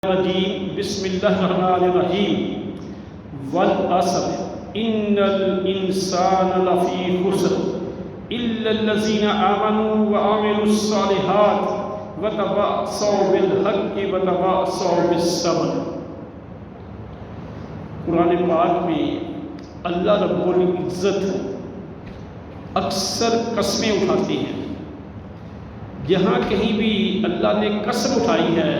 الرجیم بسم اللہ الرحمن الرحیم والعصر ان الانسان لفی خسر الا الذین آمنوا وعملوا الصالحات وتواصوا بالحق وتواصوا بالصبر۔ قرآن پاک میں اللہ رب العزت اکثر قسمیں اٹھاتے ہیں۔ جہاں کہیں بھی اللہ نے قسم اٹھائی ہے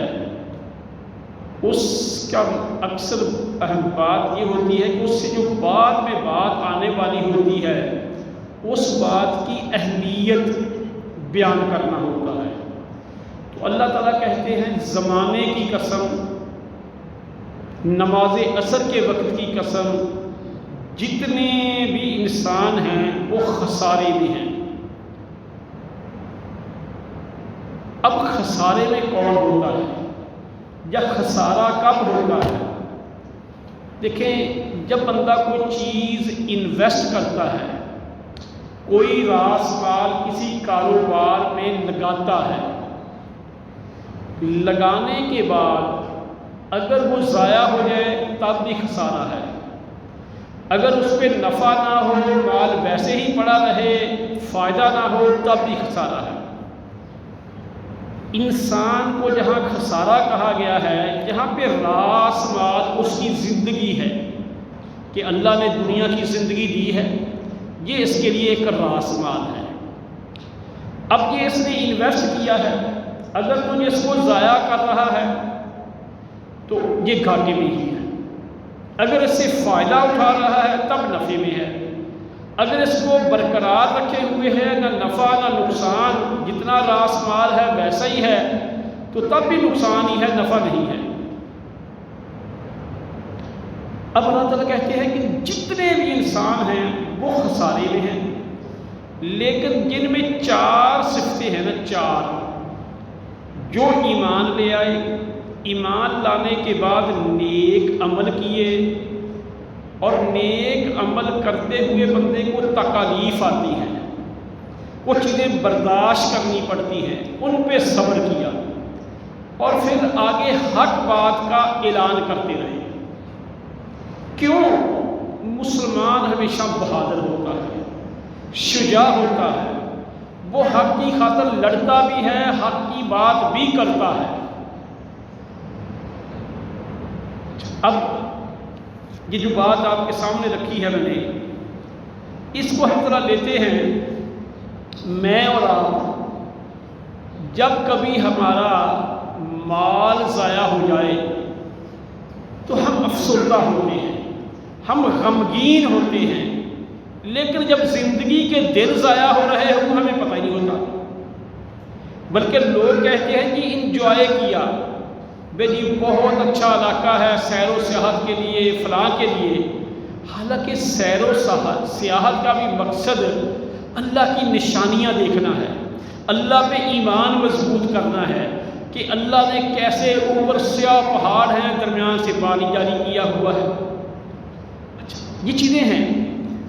اس کا اکثر اہم بات یہ ہوتی ہے کہ اس سے جو بعد میں بات آنے والی ہوتی ہے اس بات کی اہمیت بیان کرنا ہوتا ہے۔ تو اللہ تعالیٰ کہتے ہیں زمانے کی قسم، نماز عصر کے وقت کی قسم، جتنے بھی انسان ہیں وہ خسارے میں ہیں۔ اب خسارے میں کون ہوتا ہے یا خسارہ کب ہوتا ہے؟ دیکھیں، جب بندہ کوئی چیز انویسٹ کرتا ہے، کوئی راس مال کسی کاروبار میں لگاتا ہے، لگانے کے بعد اگر وہ ضائع ہو جائے تب بھی خسارہ ہے، اگر اس پہ نفع نہ ہو، مال ویسے ہی پڑا رہے، فائدہ نہ ہو تب بھی خسارہ ہے۔ انسان کو جہاں خسارہ کہا گیا ہے، جہاں پہ راس مال اس کی زندگی ہے کہ اللہ نے دنیا کی زندگی دی ہے، یہ اس کے لیے ایک راس مال ہے۔ اب یہ اس نے انویسٹ کیا ہے، اگر تو اس کو ضائع کر رہا ہے تو یہ گھاٹے میں ہی ہے، اگر اس سے فائدہ اٹھا رہا ہے تب نفع میں ہے، اگر اس کو برقرار رکھے ہوئے ہے، نہ نفع نہ نقصان، جتنا راس مال ہے ویسا ہی ہے تو تب بھی نقصان ہی ہے، نفع نہیں ہے۔ اب اللہ تعالیٰ کہتے ہیں کہ جتنے بھی انسان ہیں وہ خسارے میں ہیں، لیکن جن میں چار صفتیں ہیں نا، چار، جو ایمان لے آئے، ایمان لانے کے بعد نیک عمل کیے، اور نیک عمل کرتے ہوئے بندے کو تکالیف آتی ہے، وہ چیزیں برداشت کرنی پڑتی ہیں، ان پہ صبر کیا، اور پھر آگے حق بات کا اعلان کرتے رہے۔ کیوں؟ مسلمان ہمیشہ بہادر ہوتا ہے، شجاع ہوتا ہے، وہ حق کی خاطر لڑتا بھی ہے، حق کی بات بھی کرتا ہے۔ اب یہ جو بات آپ کے سامنے رکھی ہے میں نے، اس کو ہم طرح لیتے ہیں، میں اور آپ جب کبھی ہمارا مال ضائع ہو جائے تو ہم افسردہ ہوتے ہیں، ہم غمگین ہوتے ہیں، لیکن جب زندگی کے دن ضائع ہو رہے ہوں ہمیں پتہ ہی نہیں ہوتا، بلکہ لوگ کہتے ہیں کہ انجوائے کیا، بے جی بہت اچھا علاقہ ہے سیر و سیاحت کے لیے، فلاں کے لیے۔ حالانکہ سیر و سیاحت کا بھی مقصد اللہ کی نشانیاں دیکھنا ہے، اللہ پہ ایمان مضبوط کرنا ہے کہ اللہ نے کیسے اوپر سیاہ پہاڑ ہیں، درمیان سے پانی جاری کیا ہوا ہے۔ اچھا، یہ چیزیں ہیں۔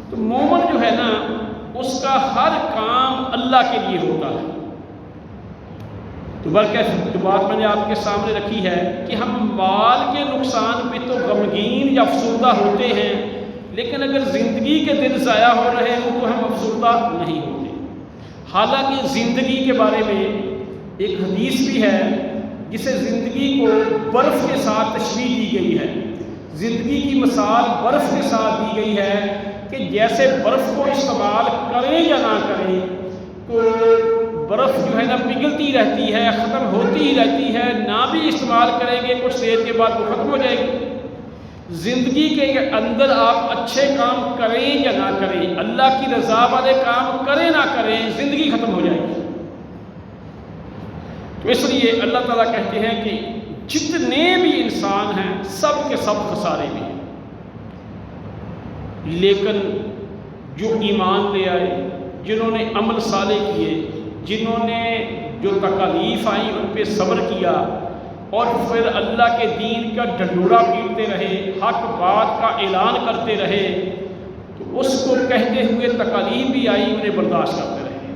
تو مومن جو ہے نا، اس کا ہر کام اللہ کے لیے ہوتا ہے۔ تو بلکہ جو بات میں نے آپ کے سامنے رکھی ہے کہ ہم مال کے نقصان پہ تو غمگین یا افسردہ ہوتے ہیں، لیکن اگر زندگی کے دن ضائع ہو رہے ہوں تو ہم افسردہ نہیں ہوتے۔ حالانکہ زندگی کے بارے میں ایک حدیث بھی ہے جسے زندگی کو برف کے ساتھ تشبیہ دی گئی ہے، زندگی کی مثال برف کے ساتھ دی گئی ہے کہ جیسے برف کو استعمال کریں یا نہ کریں تو برف جو ہے نا پگھلتی رہتی ہے، ختم ہوتی ہی رہتی ہے، نہ بھی استعمال کریں گے کچھ دیر کے بعد وہ ختم ہو جائے گی۔ زندگی کے اندر آپ اچھے کام کریں یا نہ کریں، اللہ کی رضا والے کام کریں نہ کریں، زندگی ختم ہو جائے گی۔ تو اس لیے اللہ تعالیٰ کہتے ہیں کہ جتنے بھی انسان ہیں سب کے سب خسارے میں ہیں، لیکن جو ایمان لے آئے، جنہوں نے عمل صالح کیے، جنہوں نے جو تکالیف آئیں ان پہ صبر کیا، اور پھر اللہ کے دین کا ڈنڈورا پیٹتے رہے، حق بات کا اعلان کرتے رہے، تو اس کو کہتے ہوئے تکالیف بھی آئی، انہیں برداشت کرتے رہے۔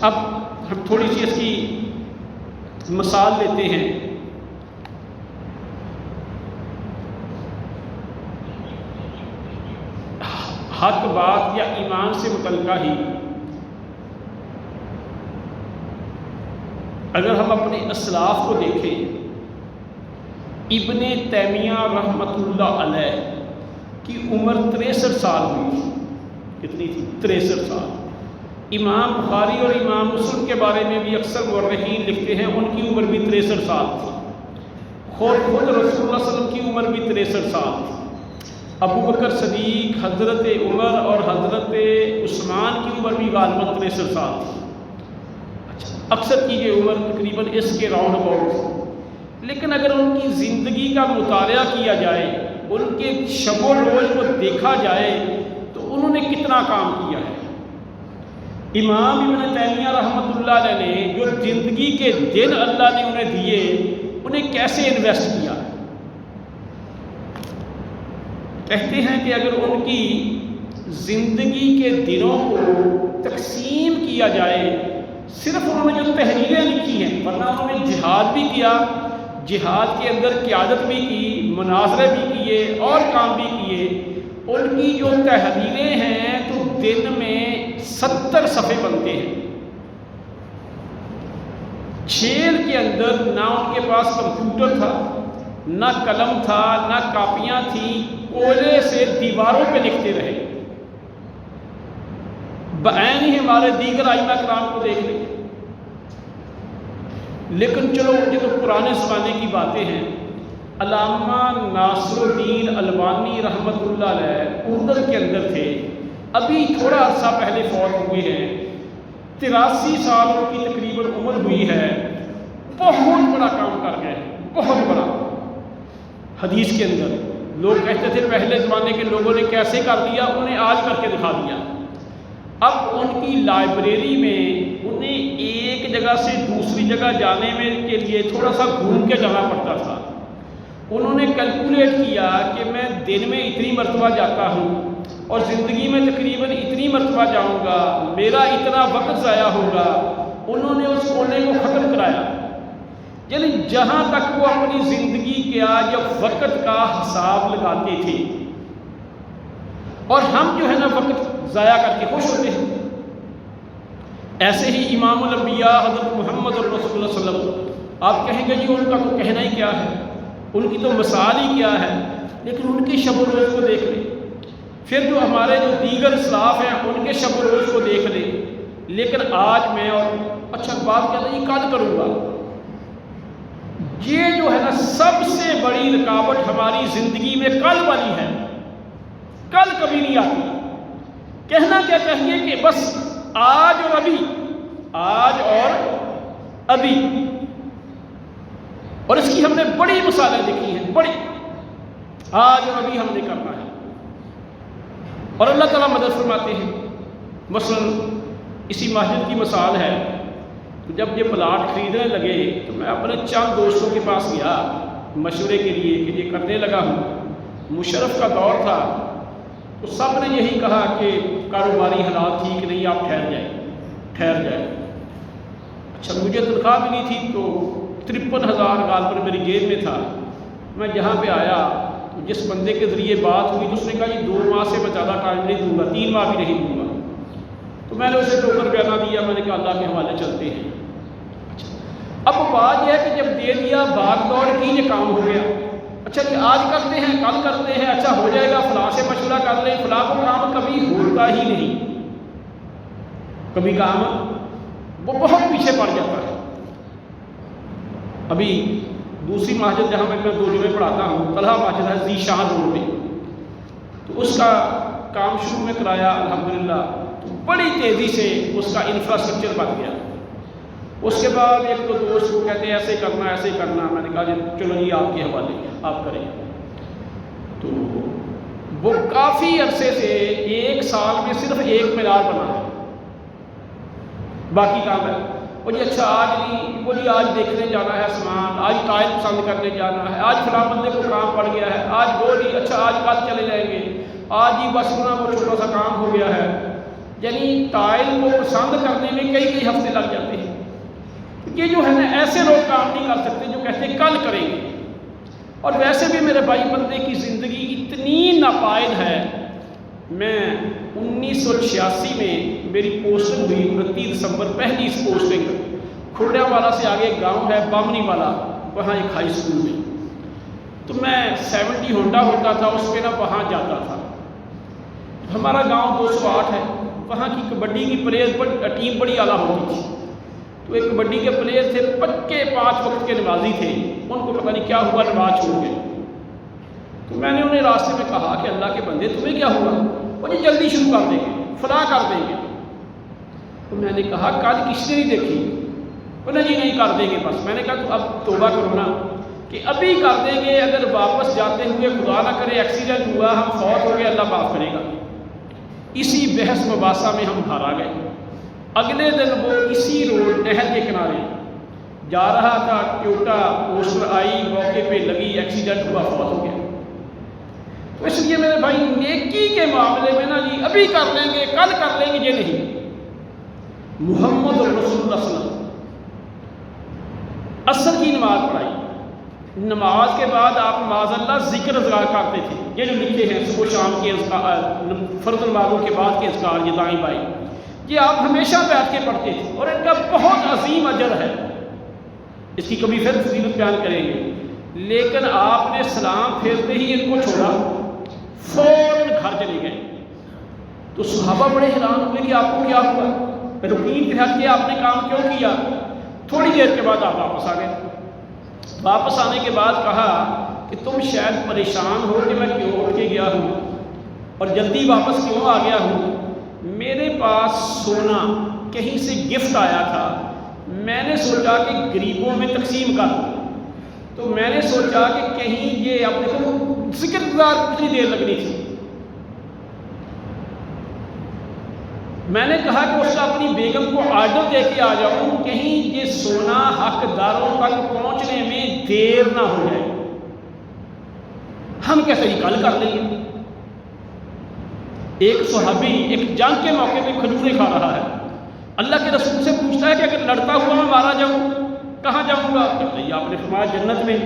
اب ہم تھوڑی سی اس کی مثال لیتے ہیں، حق بات یا ایمان سے متعلقہ ہی اگر ہم اپنے اسلاف کو دیکھیں، ابن تیمیہ رحمۃ اللہ علیہ کی عمر 63 سال ہوئی تھی۔ کتنی تھی؟ 63 سال۔ امام بخاری اور امام مسلم کے بارے میں بھی اکثر مورخین لکھتے ہیں ان کی عمر بھی 63 سال تھی۔ خود رسول اللہ صلی اللہ علیہ وسلم کی عمر بھی 63 سال تھی۔ ابو بکر صدیق، حضرت عمر اور حضرت عثمان کی عمر بھی غالباً 63 سال تھی۔ اکثر کی یہ عمر تقریباً اس کے راؤنڈ اباؤٹ تھی، لیکن اگر ان کی زندگی کا مطالعہ کیا جائے، ان کے شب و روز کو دیکھا جائے تو انہوں نے کتنا کام کیا ہے۔ امام ابن تیمیہ رحمۃ اللہ علیہ نے جو زندگی کے دن اللہ نے انہیں دیے، انہیں کیسے انویسٹ کیا۔ کہتے ہیں کہ اگر ان کی زندگی کے دنوں کو تقسیم کیا جائے، صرف انہوں نے جو تحریریں لکھی ہیں، ورنہ انہوں نے جہاد بھی کیا، جہاد کے اندر قیادت بھی کی، مناظرے بھی کیے اور کام بھی کیے، ان کی جو تحریریں ہیں تو دن میں 70 صفحے بنتے ہیں۔ جیل کے اندر نہ ان کے پاس کمپیوٹر تھا، نہ قلم تھا، نہ کاپیاں تھیں، کوئلے سے دیواروں پہ لکھتے رہے۔ بعین ہی ہمارے دیگر ائمہ کرام کو دیکھ لیں۔ لیکن چلو یہ تو پرانے زمانے کی باتیں ہیں۔ علامہ ناصر الدین البانی رحمۃ اللہ علیہ اردن کے اندر تھے، ابھی تھوڑا عرصہ پہلے فوت ہوئے ہیں، 83 سال ان کی تقریباً عمر ہوئی ہے۔ بہت بڑا کام کر گئے، بہت بڑا۔ حدیث کے اندر لوگ کہتے تھے پہلے زمانے کے لوگوں نے کیسے کر لیا، انہوں نے آج کر کے دکھا دیا۔ اب ان کی لائبریری میں انہیں ایک جگہ سے دوسری جگہ جانے میں کے لیے تھوڑا سا گھوم کے جانا پڑتا تھا۔ انہوں نے کیلکولیٹ کیا کہ میں دن میں اتنی مرتبہ جاتا ہوں اور زندگی میں تقریباً اتنی مرتبہ جاؤں گا، میرا اتنا وقت ضائع ہوگا۔ انہوں نے اس کونے کو ختم کرایا، یعنی جہاں تک وہ اپنی زندگی کا یا وقت کا حساب لگاتے تھے، اور ہم جو ہے نا وقت ضائع کر کے خوش ہوتے ہیں۔ ایسے ہی امام الانبیاء حضرت محمد رسول اللہ صلی اللہ علیہ وسلم، آپ کہیں گے جی ان کا تو کہنا ہی کیا ہے، ان کی تو مثال ہی کیا ہے، لیکن ان کی شب و روز کو دیکھ لیں، پھر جو ہمارے جو دیگر اسلاف ہیں ان کے شب و روز کو دیکھ لیں۔ لیکن آج میں اور اچھا بات کہتا یہ کل کروں گا، یہ جو ہے نا سب سے بڑی رکاوٹ ہماری زندگی میں کل والی ہے، کل کبھی نہیں آتی۔ کہنا کیا چاہیے کہ بس آج اور ابھی، آج اور ابھی۔ اور اس کی ہم نے بڑی مثالیں دیکھی ہیں، بڑی، آج اور ابھی ہم نے کرنا ہے، اور اللہ تعالیٰ مدد فرماتے ہیں۔ مثلا اسی مسجد کی مثال ہے، جب یہ پلاٹ خریدنے لگے تو میں اپنے چند دوستوں کے پاس گیا مشورے کے لیے کہ یہ کرنے لگا ہوں۔ مشرف کا دور تھا تو سب نے یہی کہا کہ کاروباری حالات ٹھیک نہیں، آپ ٹھہر جائیں۔ اچھا مجھے تنخواہ بھی نہیں تھی تو 53,000 غالباً میری جیب میں تھا۔ میں جہاں پہ آیا تو جس بندے کے ذریعے بات ہوئی تو اس نے کہا یہ 2 ماہ سے میں زیادہ ٹائم نہیں دوں گا، 3 ماہ بھی نہیں دوں گا۔ تو میں نے اسے ٹوکر پیانہ دیا، میں نے کہا اللہ کے حوالے چلتے ہیں۔ اب بات یہ ہے کہ جب دے دیا، بھاگ دوڑ کی، یہ کام ہو گیا۔ اچھا جی آج کرتے ہیں، کل کرتے ہیں، اچھا ہو جائے گا، فلاں سے مشورہ کر لیں، فلاں کو کام کبھی ہوتا ہی نہیں، کبھی کام وہ بہت پیچھے پڑ جاتا ہے۔ ابھی دوسری مسجد جہاں میں 2 جمعے پڑھاتا ہوں، طلحہ مسجد ہے ذیشان روڈ پہ، تو اس کا کام شروع میں کرایا الحمدللہ، تو بڑی تیزی سے اس کا انفراسٹرکچر بن گیا۔ اس کے بعد 1-2 دوست کو کہتے ہیں ایسے کرنا ایسے کرنا، میں نے کہا جی چلو جی آپ کے حوالے آپ کریں۔ تو وہ کافی عرصے سے 1 سال میں صرف 1 مینار بنا ہے، باقی کام ہے۔ وہ جی اچھا آج نہیں، وہ جی آج دیکھنے جانا ہے سامان، آج ٹائل پسند کرنے جانا ہے، آج فلاں بندے کو کام پڑ گیا ہے، آج وہ نہیں، اچھا آج کل چلے جائیں گے، آج ہی بس نا وہ چھوٹا سا کام ہو گیا ہے۔ یعنی ٹائل کو پسند کرنے میں کئی ہفتے لگ جاتے ہیں۔ یہ جو ہے نا ایسے لوگ کام نہیں کر سکتے جو کہتے ہیں کل کریں گے. اور ویسے بھی میرے بھائی بندے کی زندگی اتنی ناپائد ہے. میں 1986 میں میری پوسٹنگ ہوئی 29 دسمبر، پہلی اس پوسٹنگ کھوڑیا والا سے آگے ایک گاؤں ہے بامنی والا، وہاں ایک ہائی اسکول میں. تو میں 70 ہونڈا ہوتا تھا اس پہ نا وہاں جاتا تھا. ہمارا گاؤں 208 ہے، وہاں کی کبڈی کی پلیئر ٹیم بڑی اعلیٰ ہوتی تھی. تو ایک کبڈی کے پلیئر تھے، پکے 5 وقت کے نمازی تھے. ان کو پتہ نہیں کیا ہوا، نماز چھوڑ گئے. تو میں نے انہیں راستے میں کہا کہ اللہ کے بندے تمہیں کیا ہوا؟ وہ جی جلدی شروع کر دیں گے، فلاں کر دیں گے. تو میں نے کہا کل کس نے نہیں دیکھی؟ انہیں جی نہیں کر دیں گے بس. میں نے کہا تو اب توبہ کرو نا کہ ابھی کر دیں گے، اگر واپس جاتے ہوئے خدا نہ کرے ایکسیڈنٹ ہوا، ہم فوت ہو گئے، اللہ معاف کرے گا. اسی بحث مباحثہ میں ہم گھر آ گئے. اگلے دن وہ اسی روڈ نہر کے کنارے جا رہا تھا، ٹویوٹا پوسٹر آئی، موقع پہ لگی، ایکسیڈنٹ ہوا، فوت ہو گیا. تو اس لیے میرے بھائی نیکی کے معاملے میں نا جی ابھی کر لیں گے، کل کر لیں گے، یہ نہیں. محمد رسول اللہ صلی اللہ علیہ وسلم عصر کی نماز پڑھائی. نماز کے بعد آپ معاذ اللہ ذکر اذکار کرتے تھے. یہ جو لکھے ہیں صبح شام کے فرض نمازوں کے بعد کے اذکار، یہ دائیں بائیں، یہ آپ ہمیشہ بیٹھ کے پڑھتے تھے اور ان کا بہت عظیم اجر ہے. اس کی کبھی پھر فضیلت بیان کریں گے. لیکن آپ نے سلام پھیرتے ہی ان کو چھوڑا، فوراً گھر چلے گئے. تو صحابہ بڑے حیران ہوئے کہ آپ کو کیا ہوا، رکین کے ہٹ کے آپ نے کام کیوں کیا؟ تھوڑی دیر کے بعد آپ واپس آ گئے. واپس آنے کے بعد کہا کہ تم شاید پریشان ہو کہ میں کیوں اٹھ کے گیا ہوں اور جلدی واپس کیوں آ گیا ہوں. میرے پاس سونا کہیں سے گفٹ آیا تھا، میں نے سوچا کہ غریبوں میں تقسیم کر دوں. تو میں نے سوچا کہ کہیں یہ اب دیکھو ذکر گزار کتنی دیر لگنی تھی. میں نے کہا کہ اس کا اپنی بیگم کو آرڈر دے کے آ جاؤں، کہیں یہ سونا حقداروں تک پہنچنے میں دیر نہ ہو جائے. ہم کیسے یہ کل کر لیں گے. ایک صحابی ایک جنگ کے موقع پہ کھجوریں کھا رہا ہے، اللہ کے رسول سے پوچھتا ہے کہ اگر لڑتا ہوا میں مارا جاؤں کہاں جاؤں گا؟ کہتے ہیں آپ نے فرمایا جنت میں.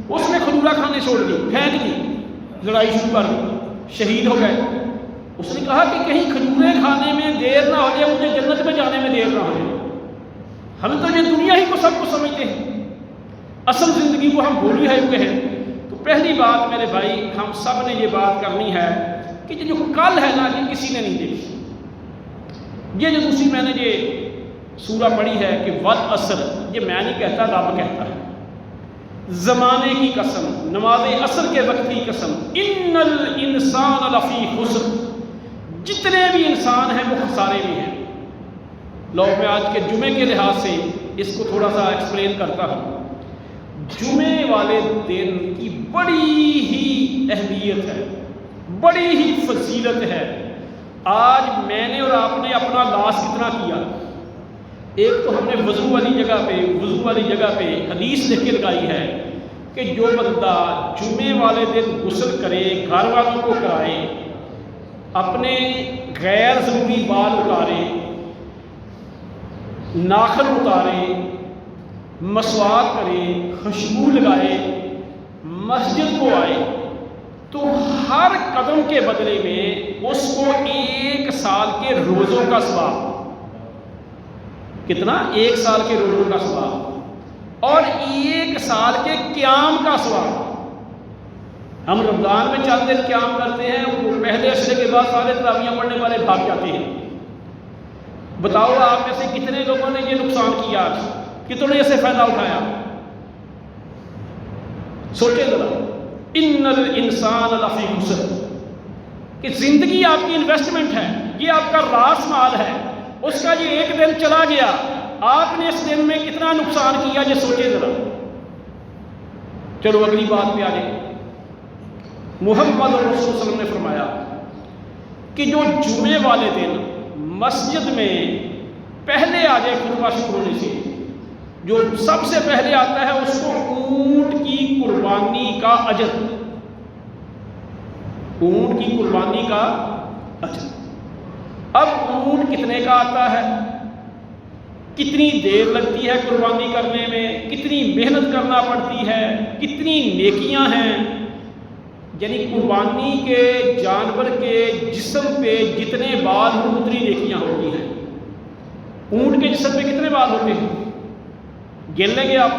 اس نے کھجورا کھانے چھوڑ دی، پھینک دی، لڑائی شروع کر دی، شہید ہو گئے. اس نے کہا کہ کہیں کھجوریں کھانے میں دیر نہ ہو جائے، مجھے جنت میں جانے میں دیر نہ ہو جائے. ہم تو یہ دنیا ہی کو سب کو سمجھتے ہیں، اصل زندگی کو ہم بھول گئے ہوئے ہیں. تو پہلی بات میرے بھائی ہم سب نے یہ بات کرنی ہے کہ یہ جو کل ہے نا یہ کسی نے نہیں دیکھی. یہ جو دوسری میں نے یہ سورہ پڑھی ہے کہ والعصر، یہ میں نہیں کہتا، رب کہتا ہے. زمانے کی قسم، نماز عصر کے وقت کی قسم، ان الانسان لفی خسر، جتنے بھی انسان ہیں وہ خسارے میں ہیں. لو میں آج کے جمعے کے لحاظ سے اس کو تھوڑا سا ایکسپلین کرتا ہوں. جمعے والے دن کی بڑی ہی اہمیت ہے، بڑی ہی فضیلت ہے. آج میں نے اور آپ نے اپنا لاس کتنا کیا. ایک تو ہم نے وضو والی جگہ پہ حدیث لکھ کے لگائی ہے کہ جو بندہ جمعے والے دن غسل کرے، گھر والوں کو کرائے، اپنے غیر ضروری بال اتارے، ناخن اتارے، مسواک کرے، خوشبو لگائے، مسجد کو آئے، تو ہر قدم کے بدلے میں اس کو 1 سال کے روزوں کا ثواب. کتنا؟ 1 سال کے روزوں کا ثواب اور 1 سال کے قیام کا ثواب. ہم رمضان میں چند دن قیام کرتے ہیں، وہ پہلے عشرے کے بعد سارے تراویحاں پڑھنے والے بھاگ جاتے ہیں. بتاؤ آپ میں سے کتنے لوگوں نے یہ نقصان کیا، کتنوں نے اسے فائدہ اٹھایا؟ سوچیں ذرا. ان الانسان لفی خسر، کہ زندگی آپ کی انویسٹمنٹ ہے، یہ آپ کا راس مال ہے. اس کا یہ 1 دن چلا گیا، آپ نے اس دن میں کتنا نقصان کیا، یہ سوچیں ذرا. چلو اگلی بات پہ آ جائیں. محمد رسول صلی اللہ علیہ وسلم نے فرمایا کہ جو جمعے والے دن مسجد میں پہلے آ جائے خطبہ شروع ہونے سے، جو سب سے پہلے آتا ہے اس کو اونٹ کی قربانی کا اجر، اونٹ کی قربانی کا اجر. اب اونٹ کتنے کا آتا ہے؟ کتنی دیر لگتی ہے قربانی کرنے میں، کتنی محنت کرنا پڑتی ہے، کتنی نیکیاں ہیں. یعنی قربانی کے جانور کے جسم پہ جتنے بال ہوں اتنی نیکیاں ہوتی ہیں. اونٹ کے جسم پہ کتنے بال ہوتے ہیں گن لیں گے آپ؟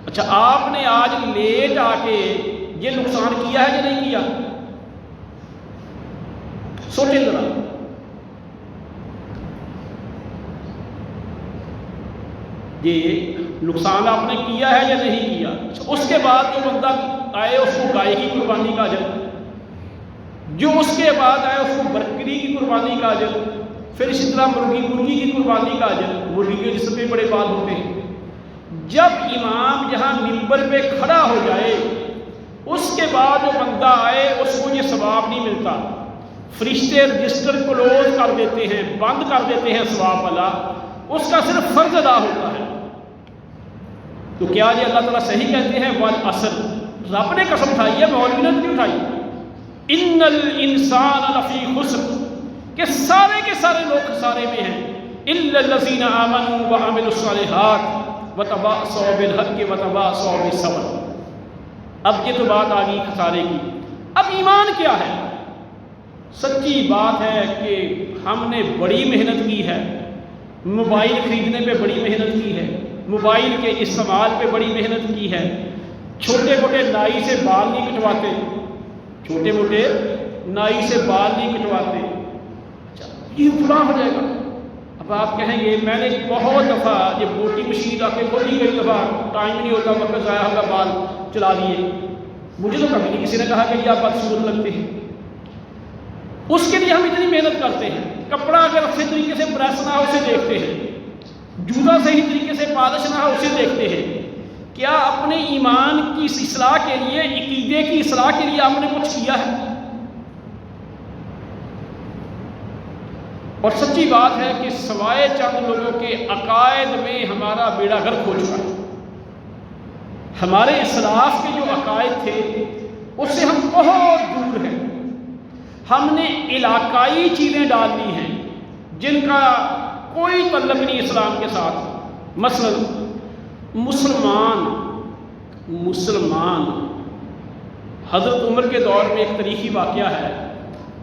اچھا، آپ نے آج لیٹ آ کے یہ نقصان کیا ہے یا نہیں کیا؟ سوچیں ذرا. یہ نقصان آپ نے کیا ہے یا نہیں کیا؟ اس کے بعد جو بندہ آئے اس کو گائے کی قربانی کا اجر، جو اس کے بعد آئے اس کو بکری کی قربانی کا اجر، پھر اسی طرح مرغی کی قربانی کا اجر. مرغی کے جسم پہ بڑے بال ہوتے ہیں. جب امام جہاں ممبر پہ کھڑا ہو جائے اس کے بعد جو بندہ آئے اس کو یہ ثواب نہیں ملتا. فرشتے رجسٹر کلوز کر دیتے ہیں، بند کر دیتے ہیں ثواب والا. اس کا صرف فرض ادا ہوتا ہے. تو کیا یہ اللہ تعالیٰ صحیح کہتے ہیں؟ والعصر، رب نے قسم اٹھائی ہے، مولوی نے نہیں اٹھائی. ان الانسان لفی خسر، کہ سارے کے سارے لوگ خسارے میں ہیں. الا الذین آمنوا وعملوا الصالحات وتواصوا بالحق وتواصوا بالصبر. اب یہ تو بات آ گئی خسارے کی. اب ایمان کیا ہے؟ سچی بات ہے کہ ہم نے بڑی محنت کی ہے، موبائل خریدنے پہ بڑی محنت کی ہے، موبائل کے استعمال پہ بڑی محنت کی ہے. چھوٹے موٹے نائی سے بال نہیں کٹواتے، چھوٹے موٹے نائی سے بال نہیں کٹواتے. یہ فلاں ہو جائے گا. اب آپ کہیں گے میں نے بہت دفعہ یہ بوٹی مشین آ کے کھولی، کئی دفعہ ٹائم نہیں ہوتا، وقت ضائع ہوگا، بال چلا دیے. مجھے تو کبھی نہیں کسی نے کہا کہ یہ آپ بدصورت لگتے ہیں. اس کے لیے ہم اتنی محنت کرتے ہیں. کپڑا اگر اچھے طریقے سے پریس نہ ہو اسے دیکھتے ہیں، جوتا صحیح طریقے سے پالش نہ ہو اسے دیکھتے ہیں. کیا اپنے ایمان کی اصلاح کے لیے، عقیدے کی اصلاح کے لیے آپ نے کچھ کیا ہے؟ اور سچی بات ہے کہ سوائے چند لوگوں کے عقائد میں ہمارا بیڑا غرق ہو چکا ہے. ہمارے اسلاف کے جو عقائد تھے اس سے ہم بہت دور ہیں. ہم نے علاقائی چیزیں ڈال دی ہیں جن کا کوئی تعلق نہیں اسلام کے ساتھ. مثلا مسلمان حضرت عمر کے دور میں ایک تاریخی واقعہ ہے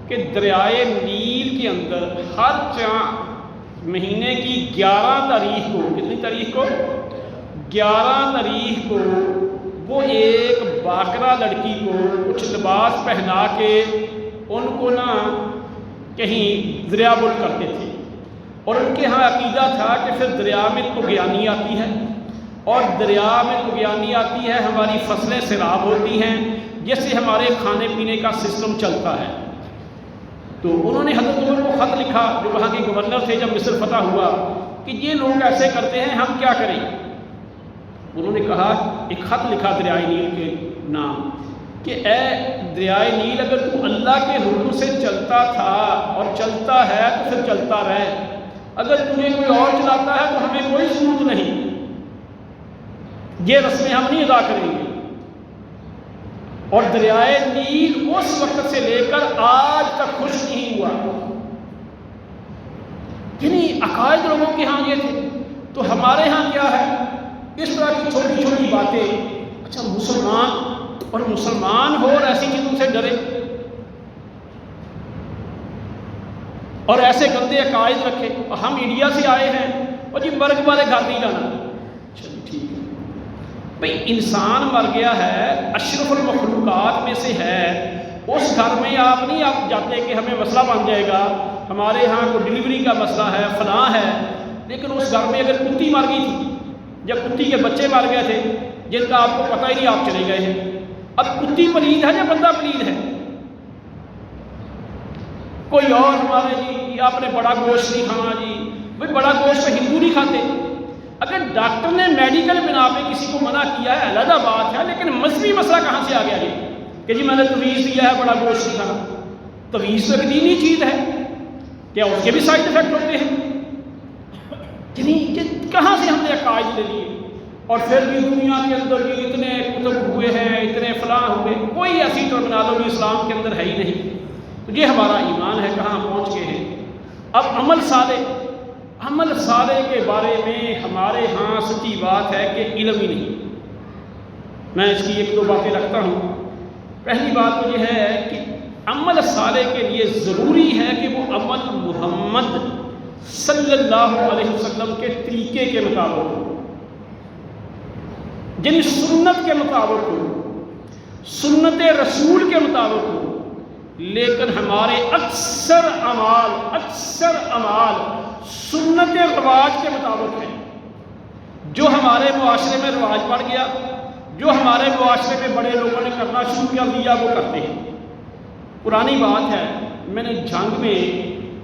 کہ دریائے نیل کے اندر ہر مہینے کی 11 تاریخ کو، کتنی تاریخ کو؟ 11 تاریخ کو وہ ایک باقرہ لڑکی کو کچھ لباس پہنا کے ان کو نا کہیں دریا بل کرتے تھے. اور ان کے ہاں عقیدہ تھا کہ پھر دریا میں طغیانی آتی ہے، اور دریا میں طغیانی آتی ہے ہماری فصلیں سیراب ہوتی ہیں، جس سے ہمارے کھانے پینے کا سسٹم چلتا ہے. تو انہوں نے حضرت عمر کو خط لکھا جو وہاں کے گورنر تھے جب مصر فتح ہوا کہ یہ لوگ ایسے کرتے ہیں، ہم کیا کریں. انہوں نے کہا، ایک خط لکھا دریائے نیل کے نام کہ اے دریائے نیل، اگر تو اللہ کے حکم سے چلتا تھا اور چلتا ہے تو پھر چلتا رہے. اگر تمہیں کوئی اور چلاتا ہے تو ہمیں کوئی ضرورت نہیں، یہ رسمیں ہم نہیں ادا کریں گے. اور دریائے نیل اس وقت سے لے کر آج تک خشک نہیں ہوا. یعنی عقائد لوگوں کے ہاں یہ تھے. تو ہمارے ہاں کیا ہے؟ اس طرح کی چھوٹی چھوٹی باتیں. اچھا، مسلمان ہو اور ایسی چیزوں سے ڈرے اور ایسے گندے عقائد رکھے. اور ہم انڈیا سے آئے ہیں اور جی مرگ والے گھر نہیں جانا. چلیے ٹھیک ہے بھئی، انسان مر گیا ہے، اشرف المخلوقات میں سے ہے، اس گھر میں آپ نہیں آپ جاتے کہ ہمیں مسئلہ بن جائے گا، ہمارے ہاں کوئی ڈلیوری کا مسئلہ ہے، فلاں ہے. لیکن اس گھر میں اگر کتی مر گئی تھی، جب کتی کے بچے مر گئے تھے جن کا آپ کو پتہ ہی نہیں، آپ چلے گئے ہیں. اب کتی پلید ہے یا بندہ پلید ہے؟ کوئی اور ہمارے جی آپ نے بڑا گوشت نہیں کھانا، جی بھائی بڑا گوشت ہندو نہیں کھاتے. اگر ڈاکٹر نے میڈیکل بنا پہ کسی کو منع کیا ہے علیحدہ بات ہے، لیکن مذہبی مسئلہ کہاں سے آ گیا جی کہ جی میں نے تویز دیا ہے بڑا گوشت نہیں کھانا. تویز تو ایک دینی چیز ہے، کیا اس کے بھی سائڈ افیکٹ ہوتے ہیں؟ کہاں سے ہم نے عقائد لے لیے؟ اور پھر بھی دنیا کے اندر بھی اتنے کتب ہوئے ہیں، اتنے فلاں ہوئے، کوئی ایسی ٹرمنالوجی اسلام کے اندر ہے ہی نہیں. تو یہ ہمارا ایمان ہے، کہاں پہنچ گئے ہیں. اب عمل صالح، عمل صالح کے بارے میں ہمارے ہاں سچی بات ہے کہ علم ہی نہیں۔ میں اس کی ایک دو باتیں رکھتا ہوں۔ پہلی بات تو یہ ہے کہ عمل صالح کے لیے ضروری ہے کہ وہ عمل محمد صلی اللہ علیہ وسلم کے طریقے کے مطابق ہو، یعنی سنت کے مطابق ہو، سنت رسول کے مطابق ہو۔ لیکن ہمارے اکثر اعمال سنت رواج کے مطابق ہیں، جو ہمارے معاشرے میں رواج پڑ گیا، جو ہمارے معاشرے میں بڑے لوگوں نے کرنا شروع کر دیا وہ کرتے ہیں۔ پرانی بات ہے، میں نے جنگ میں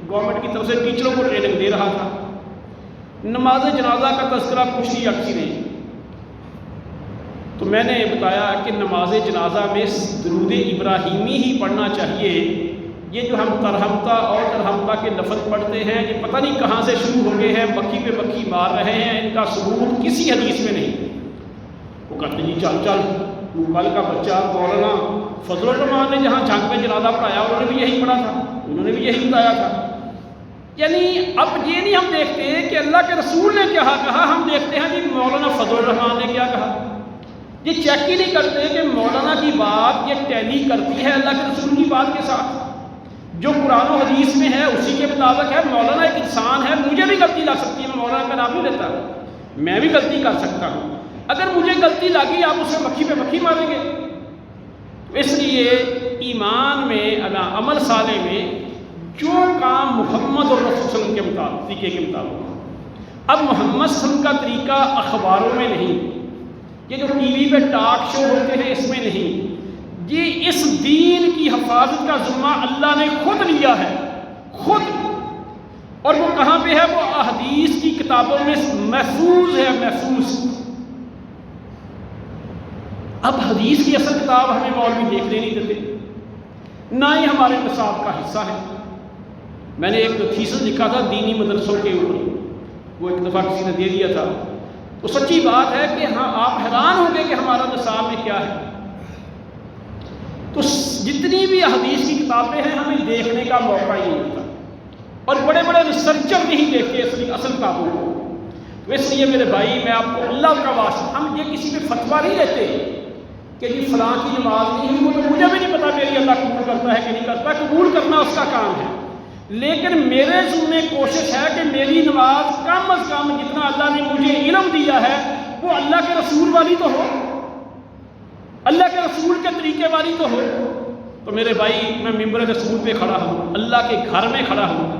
گورنمنٹ کی طرف سے ٹیچروں کو ٹریننگ دے رہا تھا، نماز جنازہ کا تذکرہ پوچھی اکثر نے، تو میں نے بتایا کہ نماز جنازہ میں درود ابراہیمی ہی پڑھنا چاہیے۔ یہ جو ہم ترحمتا کے لفظ پڑھتے ہیں یہ پتہ نہیں کہاں سے شروع ہو گئے ہیں، مکھی پہ مکھی مار رہے ہیں، ان کا ثبوت کسی حدیث میں نہیں۔ وہ کہتے جی چل تو کل کا بچہ مولانا فضل الرحمان نے جہاں جنگ میں جنازہ پڑھایا انہوں نے بھی یہی پڑھا تھا، انہوں نے بھی یہی بتایا تھا۔ یعنی اب یہ نہیں ہم دیکھتے کہ اللہ کے رسول نے کیا کہا، ہم دیکھتے ہیں جی مولانا فضل الرحمان نے کیا کہا۔ یہ چیک ہی نہیں کرتے کہ مولانا کی بات یہ ٹیلی کرتی ہے اللہ کے رسول کی بات کے ساتھ، جو قرآن و حدیث میں ہے اسی کے مطابق ہے۔ مولانا ایک انسان ہے، مجھے بھی غلطی لگ سکتی ہے، میں مولانا کا نام نہیں لیتا، میں بھی غلطی کر سکتا ہوں۔ اگر مجھے غلطی لگی آپ اسے مکھی پہ مکھی ماریں گے۔ اس لیے ایمان میں عمل صالح میں جو کام محمد اور رسول صلی اللہ علیہ وسلم کے مطابق طریقے کے مطابق، اب محمد صلی اللہ علیہ وسلم کا طریقہ اخباروں میں نہیں، یہ جو ٹی وی پہ ٹاک شو ہوتے ہیں اس میں نہیں، یہ اس دین کی حفاظت کا ذمہ اللہ نے خود لیا ہے، خود۔ اور وہ کہاں پہ ہے؟ وہ احادیث کی کتابوں میں محفوظ ہے، محفوظ۔ اب حدیث کی اصل کتاب ہمیں مولوی دیکھنے نہیں دیتے، نہ ہی ہمارے نصاب کا حصہ ہے۔ میں نے ایک تھیسس لکھا تھا دینی مدرسوں کے اوپر، وہ ایک دفعہ کسی نے دے دیا تھا، تو سچی بات ہے کہ ہاں آپ حیران ہوں گے کہ ہمارا نصاب میں کیا ہے۔ تو جتنی بھی حدیث کی کتابیں ہیں ہمیں دیکھنے کا موقع ہی نہیں ملتا، اور بڑے بڑے ریسرچر نہیں دیکھتے اصل کتابوں کو۔ تو اس لیے میرے بھائی میں آپ کو اللہ کا واسطہ، ہم یہ کسی پہ فتویٰ نہیں لیتے کہ جی فلاں کی نماز نہیں ہوئی، وہ تو مجھے بھی نہیں پتا میری اللہ قبول کرتا ہے کہ نہیں کرتا، قبول کرنا اس کا کام ہے، لیکن میرے ذمہ کوشش ہے کہ میری نماز کم از کم جتنا اللہ نے مجھے علم دیا ہے وہ اللہ کے رسول والی تو ہو، اللہ کے رسول کے طریقے والی تو ہو۔ تو میرے بھائی میں ممبر رسول پہ کھڑا ہوں، اللہ کے گھر میں کھڑا ہوں،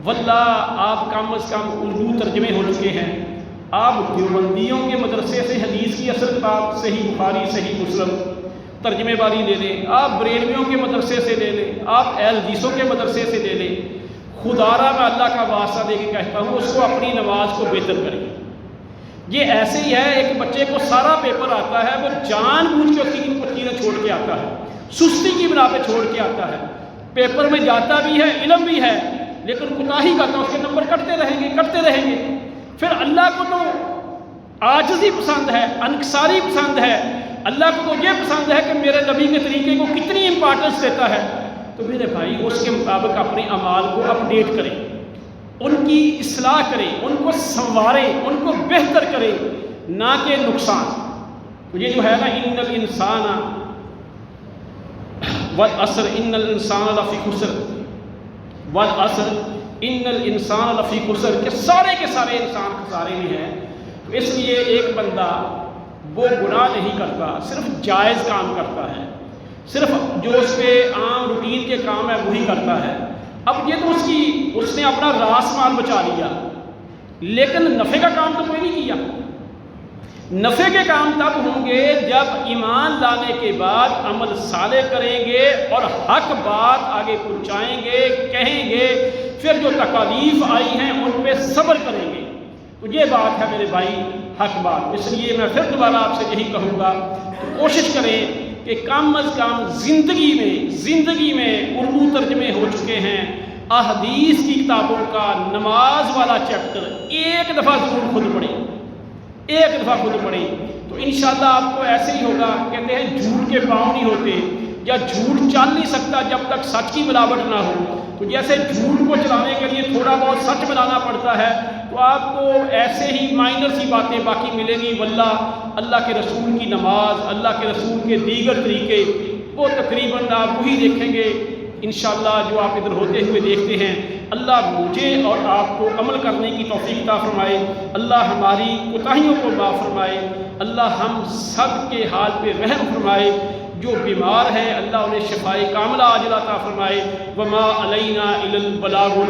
واللہ آپ کم از کم اردو ترجمے ہو چکے ہیں، آپ دیوبندیوں کے مدرسے سے حدیث کی اصل کتاب صحیح بخاری صحیح مسلم ترجمے والی لے لیں، آپ بریلویوں کے مدرسے سے لے لیں، آپ اہل حدیثوں کے مدرسے سے لے لیں، خدا را میں اللہ کا واسطہ دے کے کہتا ہوں اس کو اپنی نماز کو بہتر کریں۔ یہ ایسے ہی ہے، ایک بچے کو سارا پیپر آتا ہے، وہ جان بوجھ کے تین چیزیں چھوڑ کے آتا ہے، سستی کی بنا پہ چھوڑ کے آتا ہے، پیپر میں جاتا بھی ہے، علم بھی ہے، لیکن کوتاہی کرتا ہے، اس کے نمبر کٹتے رہیں گے۔ پھر اللہ کو تو عاجزی پسند ہے، انکساری پسند ہے، اللہ کو تو یہ پسند ہے کہ میرے نبی کے طریقے کو کتنی امپارٹنس دیتا ہے۔ تو میرے بھائی اس کے مطابق اپنے اعمال کو اپڈیٹ کریں، ان کی اصلاح کریں، ان کو سنواریں، ان کو بہتر کریں، نہ کہ نقصان۔ تو یہ جو ہے نا ان الانسان والعصر ان الانسان لفی خسر، والعصر ان الانسان لفی خسر، کہ سارے کے سارے انسان خسارے میں ہیں۔ تو اس لیے ایک بندہ وہ گناہ نہیں کرتا، صرف جائز کام کرتا ہے، صرف جو اس پہ عام روٹین کے کام ہے وہی کرتا ہے۔ اب یہ تو اس نے اپنا راس مال بچا لیا، لیکن نفع کا کام تو کوئی نہیں کیا۔ نفع کے کام تب ہوں گے جب ایمان لانے کے بعد عمل صالح کریں گے اور حق بات آگے پہنچائیں گے، کہیں گے، پھر جو تکالیف آئی ہیں ان پہ صبر کریں گے۔ تو یہ بات ہے میرے بھائی حق بات۔ اس لیے میں پھر دوبارہ آپ سے یہی کہوں گا کہ کوشش کریں کہ کم از کم زندگی میں اردو ترجمے ہو چکے ہیں، احادیث کی کتابوں کا نماز والا چیپٹر ایک دفعہ ضرور خود پڑھیں، تو انشاءاللہ آپ کو ایسے ہی ہوگا۔ کہتے ہیں جھوٹ کے پاؤں نہیں ہوتے، یا جھوٹ چل نہیں سکتا جب تک سچ کی ملاوٹ نہ ہو۔ تو جیسے جھوٹ کو چلانے کے لیے تھوڑا بہت سچ ملانا پڑتا ہے، تو تو آپ کو ایسے ہی مائنر سی باتیں باقی ملیں گی، واللہ اللہ کے رسول کی نماز، اللہ کے رسول کے دیگر طریقے وہ تقریباً آپ وہی دیکھیں گے انشاءاللہ جو آپ ادھر ہوتے ہوئے دیکھتے ہیں۔ اللہ مجھے اور آپ کو عمل کرنے کی توفیق عطا فرمائے، اللہ ہماری کوتاہیوں کو معاف فرمائے، اللہ ہم سب کے حال پہ رحم فرمائے، جو بیمار ہیں اللہ انہیں شفائے کاملہ عاجلہ عطا فرمائے۔ وما علینا الا البلاغ